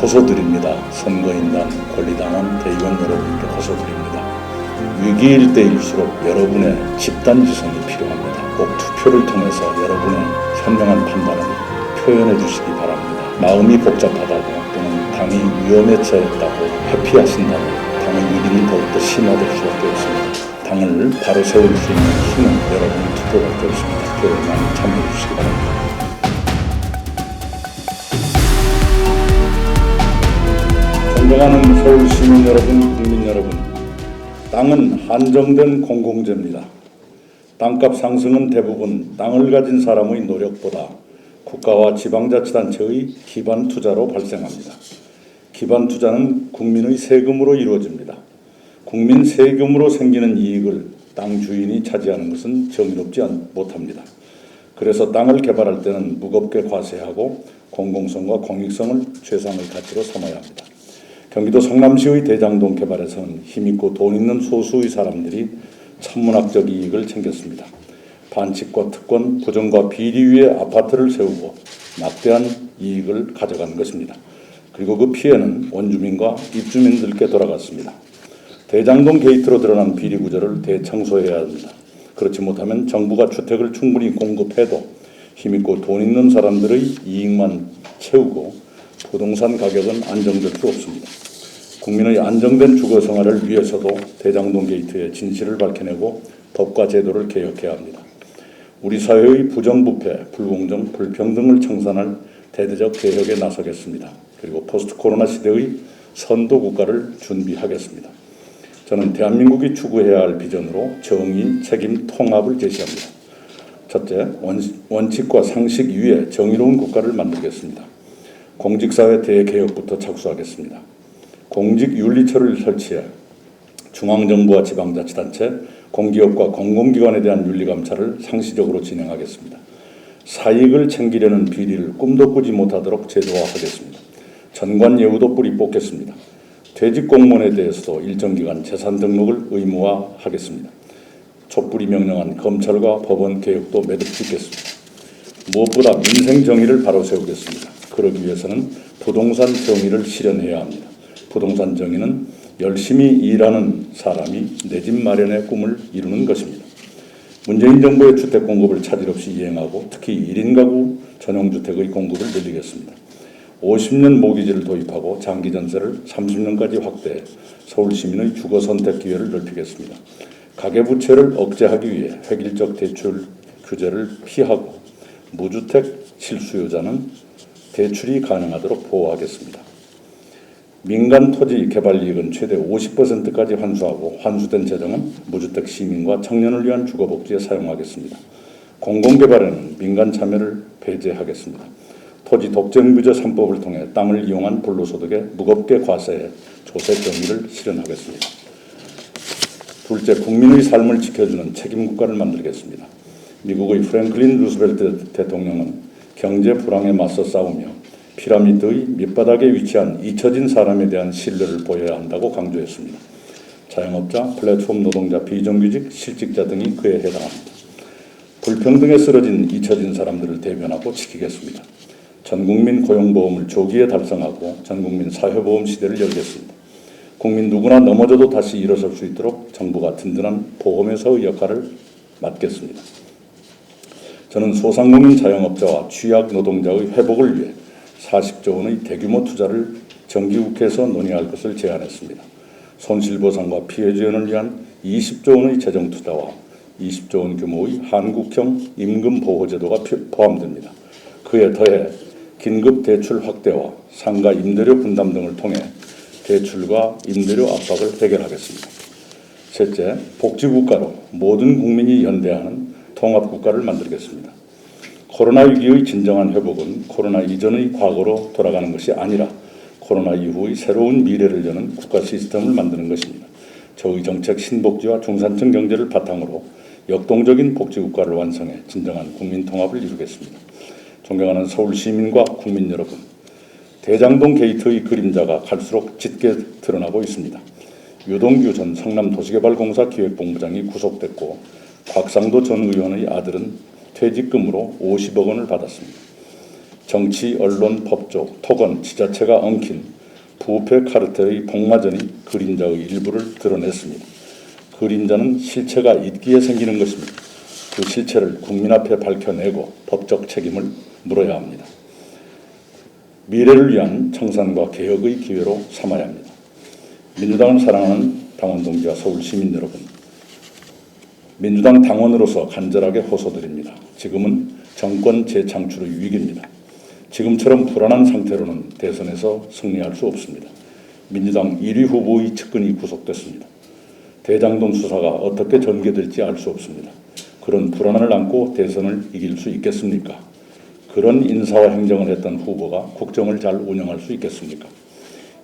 호소드립니다. 선거인단, 권리당원, 대의원 여러분께 호소드립니다. 위기일 때일수록 여러분의 집단지성이 필요합니다. 꼭 투표를 통해서 여러분의 현명한 판단을 표현해 주시기 바랍니다. 마음이 복잡하다고 또는 당이 위험에 처했다고 회피하신다면 당의 위기는 더욱더 심화될 수밖에 없습니다. 당을 바로 세울 수 있는 힘은 여러분의 투표밖에 없습니다. 표현에 많이 참여해 주시기 바랍니다. 존경하는 서울 시민 여러분, 국민 여러분, 땅은 한정된 공공재입니다. 땅값 상승은 대부분 땅을 가진 사람의 노력보다 국가와 지방자치단체의 기반 투자로 발생합니다. 기반 투자는 국민의 세금으로 이루어집니다. 국민 세금으로 생기는 이익을 땅 주인이 차지하는 것은 정의롭지 못합니다. 그래서 땅을 개발할 때는 무겁게 과세하고 공공성과 공익성을 최상의 가치로 삼아야 합니다. 경기도 성남시의 대장동 개발에서는 힘있고 돈 있는 소수의 사람들이 천문학적 이익을 챙겼습니다. 반칙과 특권, 부정과 비리 위에 아파트를 세우고 막대한 이익을 가져간 것입니다. 그리고 그 피해는 원주민과 입주민들께 돌아갔습니다. 대장동 게이트로 드러난 비리 구조를 대청소해야 합니다. 그렇지 못하면 정부가 주택을 충분히 공급해도 힘있고 돈 있는 사람들의 이익만 채우고 부동산 가격은 안정될 수 없습니다. 국민의 안정된 주거 생활을 위해서도 대장동 게이트의 진실을 밝혀내고 법과 제도를 개혁해야 합니다. 우리 사회의 부정부패, 불공정, 불평등을 청산할 대대적 개혁에 나서겠습니다. 그리고 포스트 코로나 시대의 선도 국가를 준비하겠습니다. 저는 대한민국이 추구해야 할 비전으로 정의, 책임, 통합을 제시합니다. 첫째, 원칙과 상식 위에 정의로운 국가를 만들겠습니다. 공직사회 대개혁부터 착수하겠습니다. 공직윤리처를 설치해 중앙정부와 지방자치단체, 공기업과 공공기관에 대한 윤리감찰을 상시적으로 진행하겠습니다. 사익을 챙기려는 비리를 꿈도 꾸지 못하도록 제도화하겠습니다. 전관예우도 뿌리 뽑겠습니다. 퇴직 공무원에 대해서도 일정 기간 재산 등록을 의무화하겠습니다. 촛불이 명령한 검찰과 법원 개혁도 매듭 짓겠습니다. 무엇보다 민생 정의를 바로 세우겠습니다. 그러기 위해서는 부동산 정의를 실현해야 합니다. 부동산 정의는 열심히 일하는 사람이 내 집 마련의 꿈을 이루는 것입니다. 문재인 정부의 주택 공급을 차질 없이 이행하고 특히 1인 가구 전용주택의 공급을 늘리겠습니다. 50년 모기지를 도입하고 장기 전세를 30년까지 확대해 서울 시민의 주거 선택 기회를 넓히겠습니다. 가계부채를 억제하기 위해 획일적 대출 규제를 피하고 무주택 실수요자는 대출이 가능하도록 보호하겠습니다. 민간 토지 개발 이익은 최대 50%까지 환수하고 환수된 재정은 무주택 시민과 청년을 위한 주거복지에 사용하겠습니다. 공공개발에는 민간 참여를 배제하겠습니다. 토지 독점규제 3법을 통해 땅을 이용한 불로소득에 무겁게 과세해 조세 정의를 실현하겠습니다. 둘째, 국민의 삶을 지켜주는 책임국가를 만들겠습니다. 미국의 프랭클린 루스벨트 대통령은 경제 불황에 맞서 싸우며 피라미드의 밑바닥에 위치한 잊혀진 사람에 대한 신뢰를 보여야 한다고 강조했습니다. 자영업자, 플랫폼 노동자, 비정규직, 실직자 등이 그에 해당합니다. 불평등에 쓰러진 잊혀진 사람들을 대변하고 지키겠습니다. 전국민 고용보험을 조기에 달성하고 전국민 사회보험 시대를 열겠습니다. 국민 누구나 넘어져도 다시 일어설 수 있도록 정부가 든든한 보험회사의 역할을 맡겠습니다. 저는 소상공인 자영업자와 취약 노동자의 회복을 위해 40조 원의 대규모 투자를 정기국회에서 논의할 것을 제안했습니다. 손실보상과 피해 지원을 위한 20조 원의 재정 투자와 20조 원 규모의 한국형 임금보호제도가 포함됩니다. 그에 더해 긴급 대출 확대와 상가 임대료 분담 등을 통해 대출과 임대료 압박을 해결하겠습니다. 셋째, 복지국가로 모든 국민이 연대하는 통합국가를 만들겠습니다. 코로나 위기의 진정한 회복은 코로나 이전의 과거로 돌아가는 것이 아니라 코로나 이후의 새로운 미래를 여는 국가 시스템을 만드는 것입니다. 저의 정책 신복지와 중산층 경제를 바탕으로 역동적인 복지국가를 완성해 진정한 국민 통합을 이루겠습니다. 존경하는 서울 시민과 국민 여러분, 대장동 게이트의 그림자가 갈수록 짙게 드러나고 있습니다. 유동규 전 성남도시개발공사 기획본부장이 구속됐고 곽상도 전 의원의 아들은 퇴직금으로 50억 원을 받았습니다. 정치, 언론, 법조, 토건, 지자체가 엉킨 부패 카르텔의 복마전이 그림자의 일부를 드러냈습니다. 그림자는 실체가 있기에 생기는 것입니다. 그 실체를 국민 앞에 밝혀내고 법적 책임을 물어야 합니다. 미래를 위한 청산과 개혁의 기회로 삼아야 합니다. 민주당을 사랑하는 당원 동지와 서울 시민 여러분, 민주당 당원으로서 간절하게 호소드립니다. 지금은 정권 재창출의 위기입니다. 지금처럼 불안한 상태로는 대선에서 승리할 수 없습니다. 민주당 1위 후보의 측근이 구속됐습니다. 대장동 수사가 어떻게 전개될지 알 수 없습니다. 그런 불안을 안고 대선을 이길 수 있겠습니까? 그런 인사와 행정을 했던 후보가 국정을 잘 운영할 수 있겠습니까?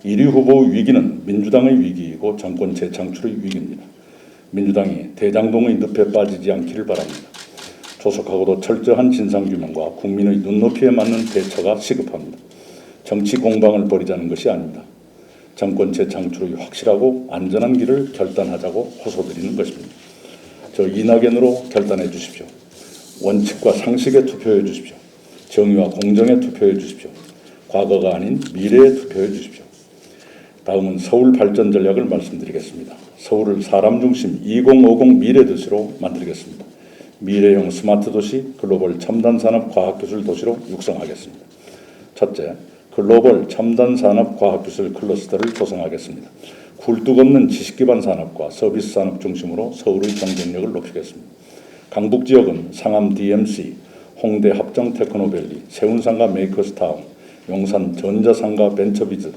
1위 후보의 위기는 민주당의 위기이고 정권 재창출의 위기입니다. 민주당이 대장동의 늪에 빠지지 않기를 바랍니다. 조속하고도 철저한 진상규명과 국민의 눈높이에 맞는 대처가 시급합니다. 정치 공방을 벌이자는 것이 아닙니다. 정권 재창출의 확실하고 안전한 길을 결단하자고 호소드리는 것입니다. 저 이낙연으로 결단해 주십시오. 원칙과 상식에 투표해 주십시오. 정의와 공정에 투표해 주십시오. 과거가 아닌 미래에 투표해 주십시오. 다음은 서울 발전 전략을 말씀드리겠습니다. 서울을 사람 중심 2050 미래 도시로 만들겠습니다. 미래형 스마트 도시, 글로벌 첨단 산업 과학기술 도시로 육성하겠습니다. 첫째, 글로벌 첨단 산업 과학기술 클러스터를 조성하겠습니다. 굴뚝 없는 지식기반 산업과 서비스 산업 중심으로 서울의 경쟁력을 높이겠습니다. 강북 지역은 상암 DMC, 홍대 합정 테크노밸리, 세운상가 메이커스타운, 용산 전자상가 벤처비즈,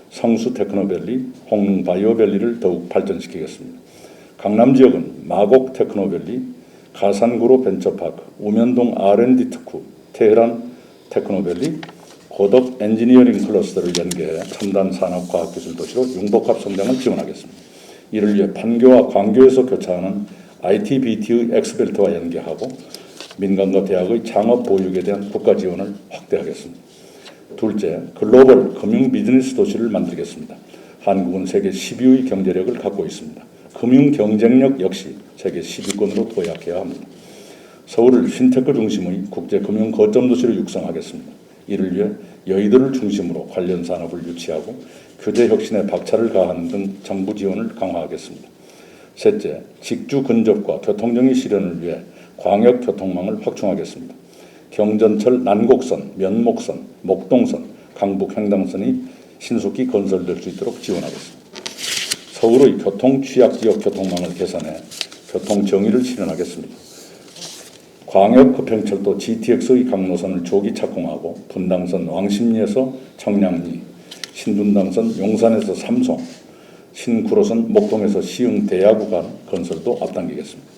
성수 테크노밸리, 홍릉 바이오밸리를 더욱 발전시키겠습니다. 강남 지역은 마곡 테크노밸리, 가산구로 벤처파크, 우면동 R&D 특구, 테헤란 테크노밸리, 고덕 엔지니어링 클러스터를 연계해 첨단 산업과학기술 도시로 융복합 성장을 지원하겠습니다. 이를 위해 판교와 광교에서 교차하는 IT/BT의 엑스벨트와 연계하고 민간과 대학의 창업 보육에 대한 국가 지원을 확대하겠습니다. 둘째, 글로벌 금융 비즈니스 도시를 만들겠습니다. 한국은 세계 10위의 경제력을 갖고 있습니다. 금융 경쟁력 역시 세계 10위권으로 도약해야 합니다. 서울을 핀테크 중심의 국제 금융 거점 도시로 육성하겠습니다. 이를 위해 여의도를 중심으로 관련 산업을 유치하고 규제 혁신에 박차를 가하는 등 정부 지원을 강화하겠습니다. 셋째, 직주 근접과 교통정리 실현을 위해 광역교통망을 확충하겠습니다. 경전철 난곡선, 면목선, 목동선, 강북 횡단선이 신속히 건설될 수 있도록 지원하겠습니다. 서울의 교통 취약지역 교통망을 개선해 교통정의를 실현하겠습니다. 광역급행철도 GTX의 강노선을 조기 착공하고 분당선 왕십리에서 청량리, 신분당선 용산에서 삼송, 신구로선 목동에서 시흥 대야 구간 건설도 앞당기겠습니다.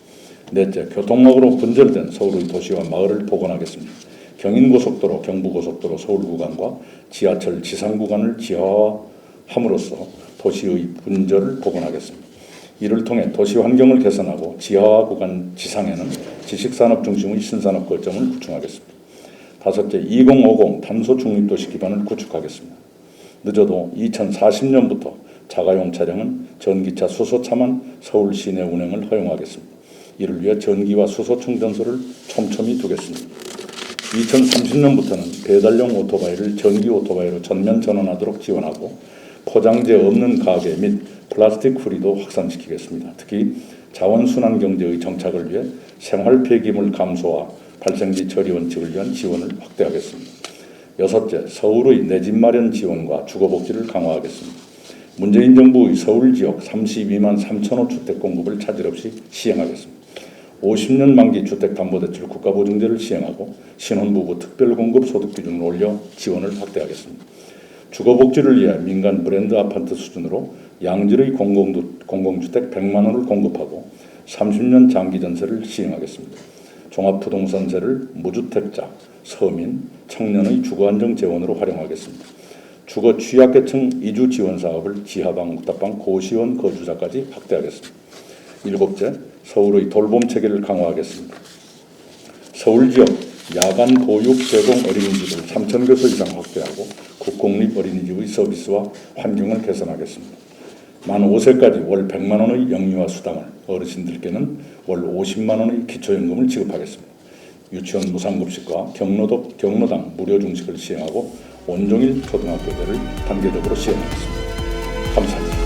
넷째, 교통망으로 분절된 서울의 도시와 마을을 복원하겠습니다. 경인고속도로, 경부고속도로 서울 구간과 지하철 지상 구간을 지하화함으로써 도시의 분절을 복원하겠습니다. 이를 통해 도시 환경을 개선하고 지하화 구간 지상에는 지식산업 중심의 신산업 거점을 구축하겠습니다. 다섯째, 2050 탄소 중립도시 기반을 구축하겠습니다. 늦어도 2040년부터 자가용 차량은 전기차 수소차만 서울 시내 운행을 허용하겠습니다. 이를 위해 전기와 수소 충전소를 촘촘히 두겠습니다. 2030년부터는 배달용 오토바이를 전기 오토바이로 전면 전환하도록 지원하고 포장재 없는 가게 및 플라스틱 프리도 확산시키겠습니다. 특히 자원순환 경제의 정착을 위해 생활 폐기물 감소와 발생지 처리 원칙을 위한 지원을 확대하겠습니다. 여섯째, 서울의 내 집 마련 지원과 주거복지를 강화하겠습니다. 문재인 정부의 서울 지역 32만 3천호 주택 공급을 차질 없이 시행하겠습니다. 50년 만기 주택담보대출 국가보증제를 시행하고 신혼부부 특별공급 소득 기준을 올려 지원을 확대하겠습니다. 주거복지를 위해 민간 브랜드 아파트 수준으로 양질의 공공주택 100만 호를 공급하고 30년 장기 전세를 시행하겠습니다. 종합부동산세를 무주택자, 서민, 청년의 주거안정 재원으로 활용하겠습니다. 주거 취약계층 이주 지원 사업을 지하방, 옥탑방, 고시원 거주자까지 확대하겠습니다. 일곱째, 서울의 돌봄 체계를 강화하겠습니다. 서울 지역 야간 보육 제공 어린이집을 3,000개소 이상 확대하고 국공립 어린이집의 서비스와 환경을 개선하겠습니다. 만 5세까지 월 100만 원의 영유아 수당을, 어르신들께는 월 50만 원의 기초연금을 지급하겠습니다. 유치원 무상급식과 경로당 무료 중식을 시행하고 온종일 초등학교제를 단계적으로 시행하겠습니다. 감사합니다.